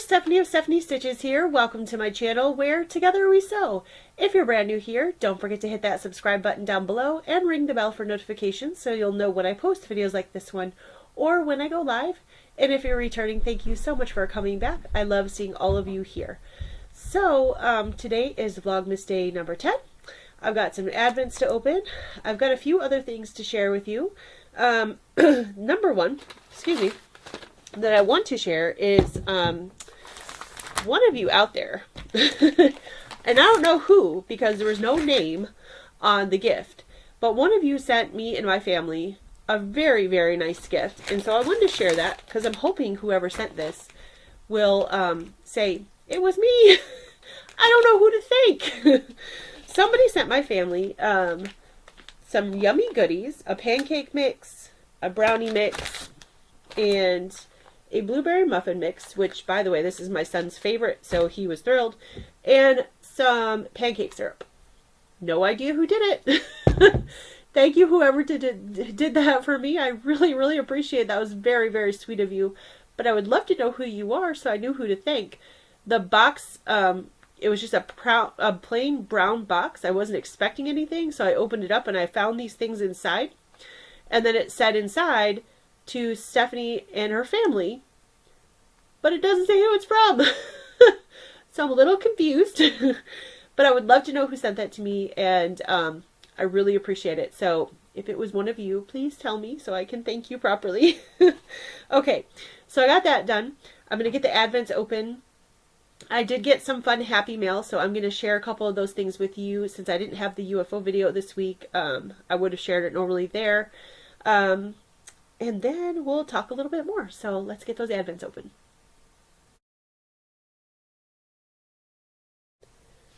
Stephanie of Stephanie Stitches here. Welcome to my channel where together we sew. If you're brand new here, don't forget to hit that subscribe button down below and ring the bell for notifications so you'll know when I post videos like this one or when I go live. And if you're returning, thank you so much for coming back. I love seeing all of you here. So today is Vlogmas day number 10. I've got some advents to open. I've got a few other things to share with you. Number one, that I want to share is one of you out there, and I don't know who because there was no name on the gift, but one of you sent me and my family a very, very nice gift, and so I wanted to share that because I'm hoping whoever sent this will say, it was me. I don't know who to thank. Somebody sent my family some yummy goodies, a pancake mix, a brownie mix, and a blueberry muffin mix, which, by the way, this is my son's favorite, so he was thrilled, and some pancake syrup. No idea who did it. Thank you, whoever did that for me. I really, really appreciate it. That was very, very sweet of you, but I would love to know who you are so I knew who to thank. The box, it was just a plain brown box. I wasn't expecting anything, so I opened it up and I found these things inside, and then it said inside, to Stephanie and her family, but it doesn't say who it's from. So I'm a little confused, but I would love to know who sent that to me, and I really appreciate it. So if it was one of you, please tell me so I can thank you properly. Okay, so I got that done. I'm going to get the advents open. I did get some fun happy mail, so I'm going to share a couple of those things with you. Since I didn't have the UFO video this week, I would have shared it normally there. And then we'll talk a little bit more. So let's get those advents open.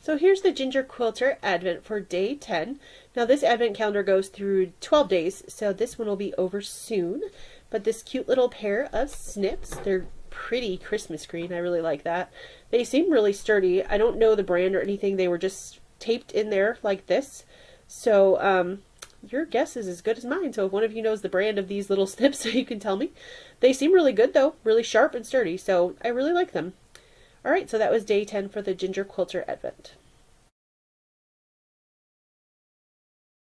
So here's the Ginger Quilter advent for day 10. Now this advent calendar goes through 12 days, so this one will be over soon. But this cute little pair of snips, they're pretty Christmas green. I really like that. They seem really sturdy. I don't know the brand or anything. They were just taped in there like this. So, your guess is as good as mine. So if one of you knows the brand of these little snips, you can tell me. They seem really good though, really sharp and sturdy, so I really like them. Alright, so that was day 10 for the Ginger Quilter Advent.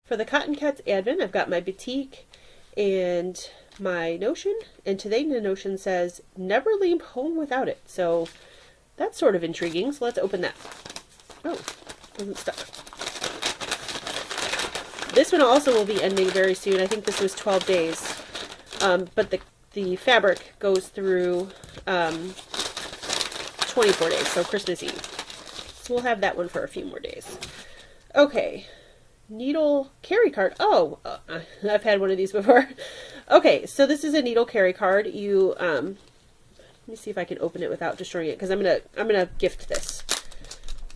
For the Cotton Cats Advent, I've got my batik and my notion, and today the notion says, never leave home without it. So that's sort of intriguing, so let's open that. Oh, wasn't stuck. This one also will be ending very soon. I think this was 12 days. But the fabric goes through 24 days, so Christmas Eve. So we'll have that one for a few more days. Okay, needle carry card. Oh, I've had one of these before. Okay, so this is a needle carry card. You, let me see if I can open it without destroying it, because I'm gonna gift this.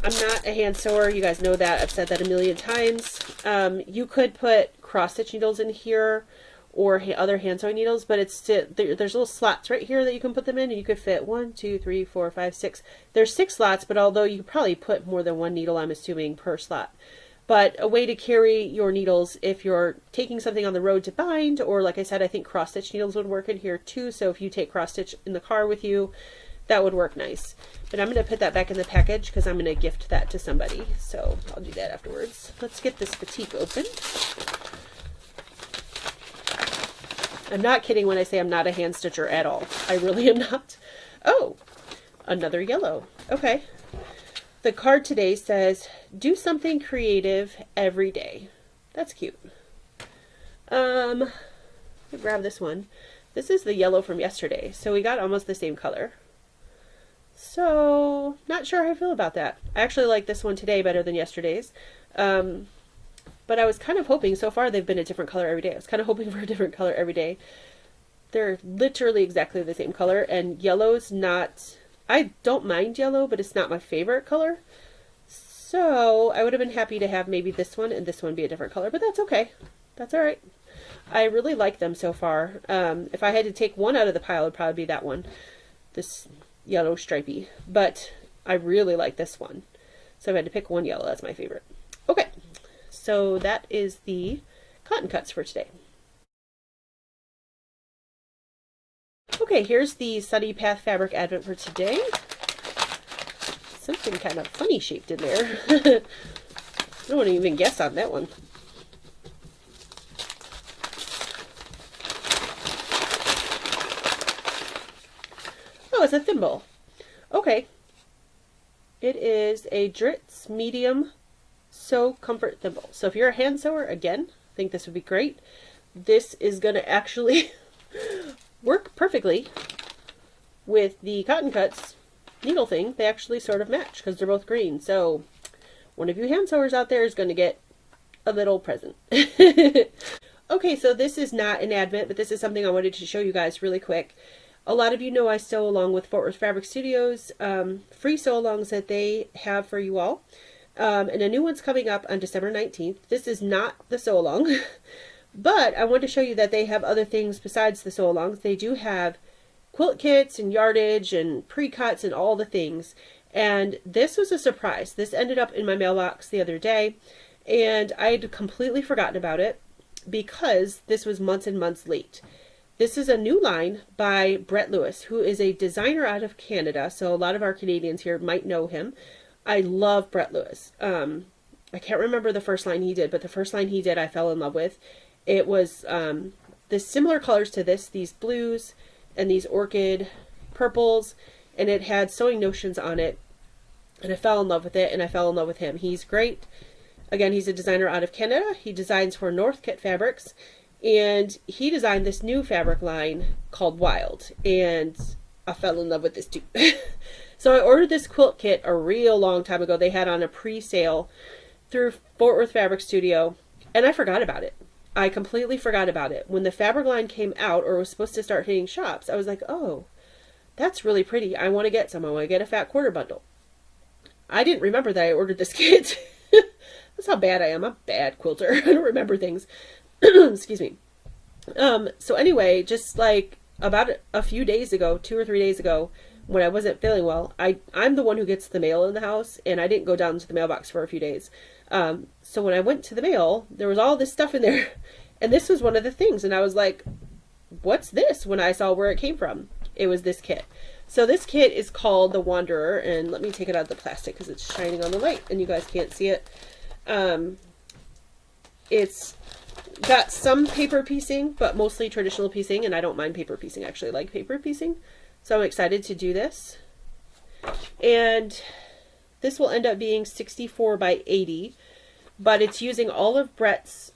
I'm not a hand sewer. You guys know that. I've said that a million times. You could put cross-stitch needles in here or other hand sewing needles, but there's little slots right here that you can put them in, and you could fit 1, 2, 3, 4, 5, 6. There's 6 slots, but although you could probably put more than one needle, I'm assuming, per slot. But a way to carry your needles if you're taking something on the road to bind, or like I said, I think cross-stitch needles would work in here too. So if you take cross-stitch in the car with you, that would work nice. But I'm going to put that back in the package because I'm going to gift that to somebody. So I'll do that afterwards. Let's get this batik open. I'm not kidding when I say I'm not a hand stitcher at all. I really am not. Oh, another yellow. Okay. The card today says, do something creative every day. That's cute. I'll grab this one. This is the yellow from yesterday. So we got almost the same color. So, not sure how I feel about that. I actually like this one today better than yesterday's. But I was kind of hoping, so far they've been a different color every day. I was kind of hoping for a different color every day. They're literally exactly the same color, and yellow's not, I don't mind yellow, but it's not my favorite color. So, I would have been happy to have maybe this one and this one be a different color, but that's okay. That's alright. I really like them so far. If I had to take one out of the pile, it would probably be that one. This yellow stripey, but I really like this one, so I had to pick one yellow. That's my favorite. Okay, so that is the cotton cuts for today. Okay, here's the Sunny Path Fabric Advent for today. something kind of funny shaped in there. I don't want to even guess on that one. Oh, it's a thimble. Okay. It is a Dritz medium sew comfort thimble. So if you're a hand sewer, again, I think this would be great. This is going to actually work perfectly with the Cotton Cuts needle thing. They actually sort of match because they're both green. So one of you hand sewers out there is going to get a little present. Okay, so this is not an advent, but this is something I wanted to show you guys really quick. A lot of you know I sew along with Fort Worth Fabric Studios, free sew-alongs that they have for you all. And a new one's coming up on December 19th. This is not the sew-along, but I want to show you that they have other things besides the sew-alongs. They do have quilt kits and yardage and pre-cuts and all the things. And this was a surprise. This ended up in my mailbox the other day, and I had completely forgotten about it because this was months and months late. This is a new line by Brett Lewis, who is a designer out of Canada, so a lot of our Canadians here might know him. I love Brett Lewis. I can't remember the first line he did, but the first line he did I fell in love with. It was the similar colors to this, these blues and these orchid purples, and it had sewing notions on it, and I fell in love with it, and I fell in love with him. He's great. Again, he's a designer out of Canada. He designs for North Kit Fabrics. And he designed this new fabric line called Wild, and I fell in love with this too. So I ordered this quilt kit a real long time ago. They had on a pre-sale through Fort Worth Fabric Studio, and I forgot about it. I completely forgot about it. When the fabric line came out, or was supposed to start hitting shops, I was like, oh, that's really pretty. I want to get some. I want to get a fat quarter bundle. I didn't remember that I ordered this kit. That's how bad I am. I'm a bad quilter. I don't remember things. Excuse me. So anyway, just like about a few days ago, 2 or 3 days ago, when I wasn't feeling well, I'm the one who gets the mail in the house, and I didn't go down to the mailbox for a few days. So when I went to the mail, there was all this stuff in there, and this was one of the things, and I was like, what's this? When I saw where it came from, it was this kit. So this kit is called the Wanderer, and let me take it out of the plastic because it's shining on the light and you guys can't see it. It's got some paper piecing, but mostly traditional piecing, and I don't mind paper piecing. I actually like paper piecing, so I'm excited to do this. And this will end up being 64 by 80, but it's using all of Brett's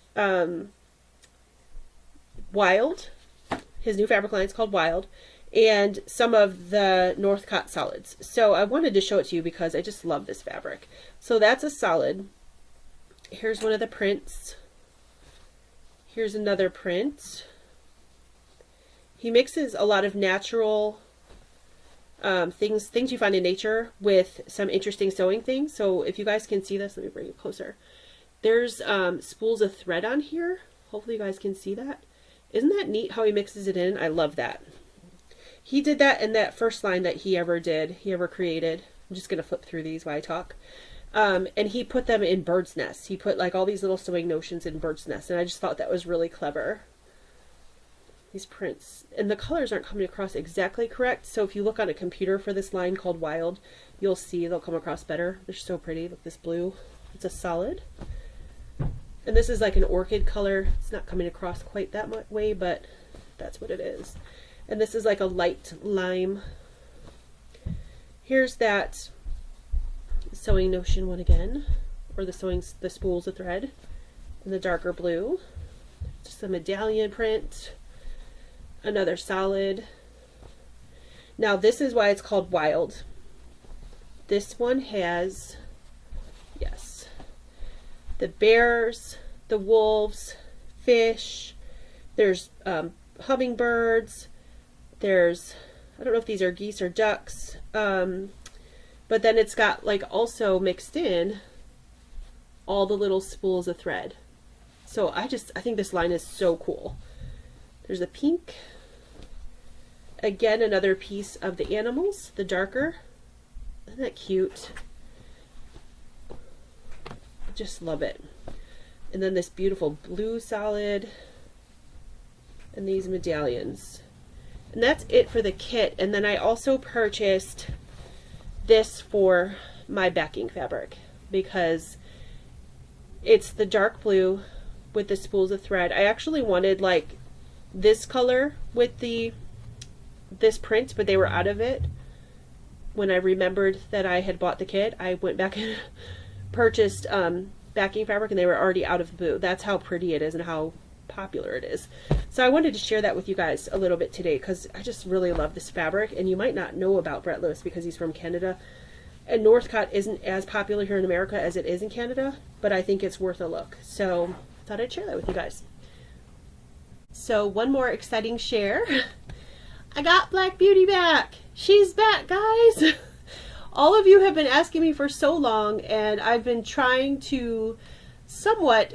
Wild. His new fabric line is called Wild, and some of the Northcott solids. So I wanted to show it to you because I just love this fabric. So that's a solid. Here's one of the prints. Here's another print. He mixes a lot of natural things you find in nature with some interesting sewing things. So if you guys can see this, let me bring it closer. There's spools of thread on here. Hopefully you guys can see that. Isn't that neat how he mixes it in? I love that. He did that in that first line that he ever created. I'm just going to flip through these while I talk. And he put them in bird's nests. He put like all these little sewing notions in bird's nests, and I just thought that was really clever. These prints, and the colors aren't coming across exactly correct, so if you look on a computer for this line called Wild, you'll see they'll come across better. They're so pretty. Look, this blue, it's a solid, and this is like an orchid color. It's not coming across quite that way, but that's what it is. And this is like a light lime. Here's that sewing notion one again, or the spools of thread in the darker blue. Just a medallion print, another solid. Now this is why it's called Wild. This one has, yes, the bears, the wolves, fish, there's hummingbirds, there's, I don't know if these are geese or ducks, but then it's got like also mixed in all the little spools of thread. So I think this line is so cool. There's a pink. Again, another piece of the animals, the darker. Isn't that cute? Just love it. And then this beautiful blue solid. And these medallions. And that's it for the kit. And then I also purchased this for my backing fabric because it's the dark blue with the spools of thread. I actually wanted like this color with this print, but they were out of it. When I remembered that I had bought the kit, I went back and purchased backing fabric, and they were already out of the blue. That's how pretty it is and how popular it is. So I wanted to share that with you guys a little bit today because I just really love this fabric, and you might not know about Brett Lewis because he's from Canada, and Northcott isn't as popular here in America as it is in Canada, but I think it's worth a look. So I thought I'd share that with you guys. So one more exciting share. I got Black Beauty back. She's back, guys. All of you have been asking me for so long, and I've been trying to somewhat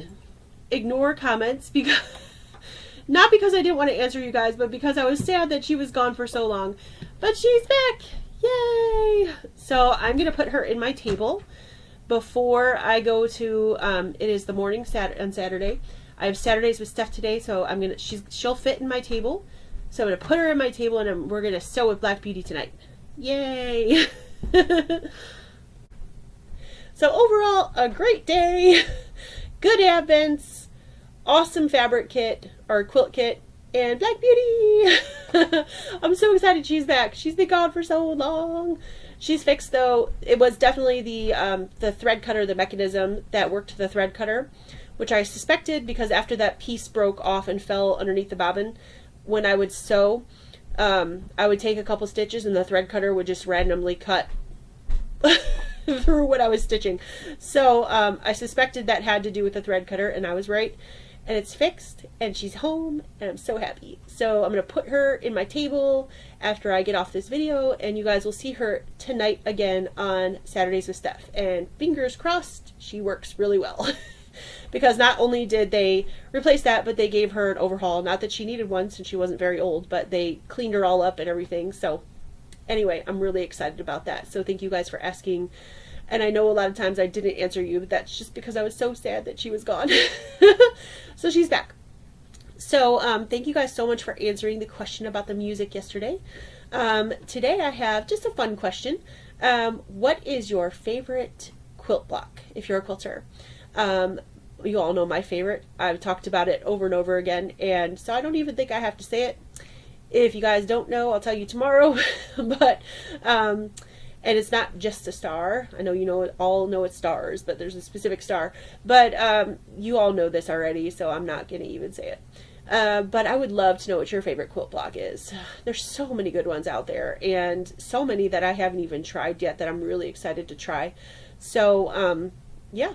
ignore comments because not because I didn't want to answer you guys, but because I was sad that she was gone for so long. But she's back. Yay! So I'm gonna put her in my table before I go to it is the morning on Saturday. I have Saturdays with Steph today, so she'll fit in my table. So I'm going to put her in my table, and we're going to sew with Black Beauty tonight. Yay! So overall, a great day, good advents, awesome fabric kit, or quilt kit, and Black Beauty! I'm so excited she's back. She's been gone for so long. She's fixed though. It was definitely the thread cutter, the mechanism that worked the thread cutter, which I suspected because after that piece broke off and fell underneath the bobbin, when I would sew, I would take a couple stitches and the thread cutter would just randomly cut through what I was stitching. So I suspected that had to do with the thread cutter, and I was right. And it's fixed, and she's home, and I'm so happy. So I'm going to put her in my table after I get off this video, and you guys will see her tonight again on Saturdays with Steph. And fingers crossed, she works really well. Because not only did they replace that, but they gave her an overhaul. Not that she needed one since she wasn't very old, but they cleaned her all up and everything. So anyway, I'm really excited about that. So thank you guys for asking. And I know a lot of times I didn't answer you, but that's just because I was so sad that she was gone. So she's back. So thank you guys so much for answering the question about the music yesterday. Today I have just a fun question. What is your favorite quilt block if you're a quilter? You all know my favorite. I've talked about it over and over again, and so I don't even think I have to say it. If you guys don't know, I'll tell you tomorrow. But and it's not just a star. I know you all know it's stars, but there's a specific star. But you all know this already, so I'm not gonna even say it. But I would love to know what your favorite quilt block is. There's so many good ones out there, and so many that I haven't even tried yet that I'm really excited to try. So yeah.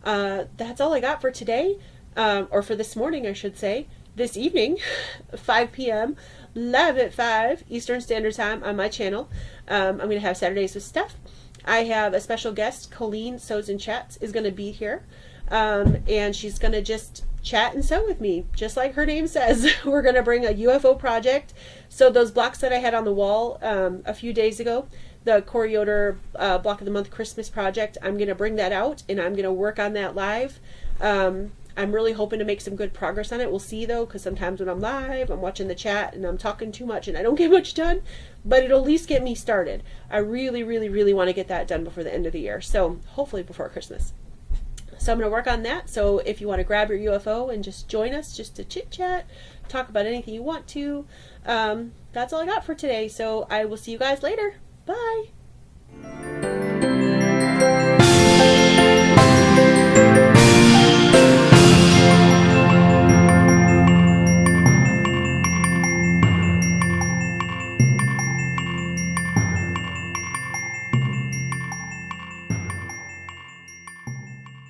That's all I got for today, or for this morning, I should say. This evening, 5 p.m., live at 5 Eastern Standard Time on my channel. I'm going to have Saturdays with Steph. I have a special guest, Colleen Sews and Chats, is going to be here, and she's going to just chat and sew with me, just like her name says. We're going to bring a UFO project. So those blocks that I had on the wall a few days ago, the Corey Yoder Block of the Month Christmas project, I'm going to bring that out, and I'm going to work on that live. I'm really hoping to make some good progress on it. We'll see, though, because sometimes when I'm live, I'm watching the chat, and I'm talking too much, and I don't get much done. But it'll at least get me started. I really, really, really want to get that done before the end of the year. So hopefully before Christmas. So I'm going to work on that. So if you want to grab your UFO and just join us just to chit-chat, talk about anything you want to, that's all I got for today. So I will see you guys later. Bye.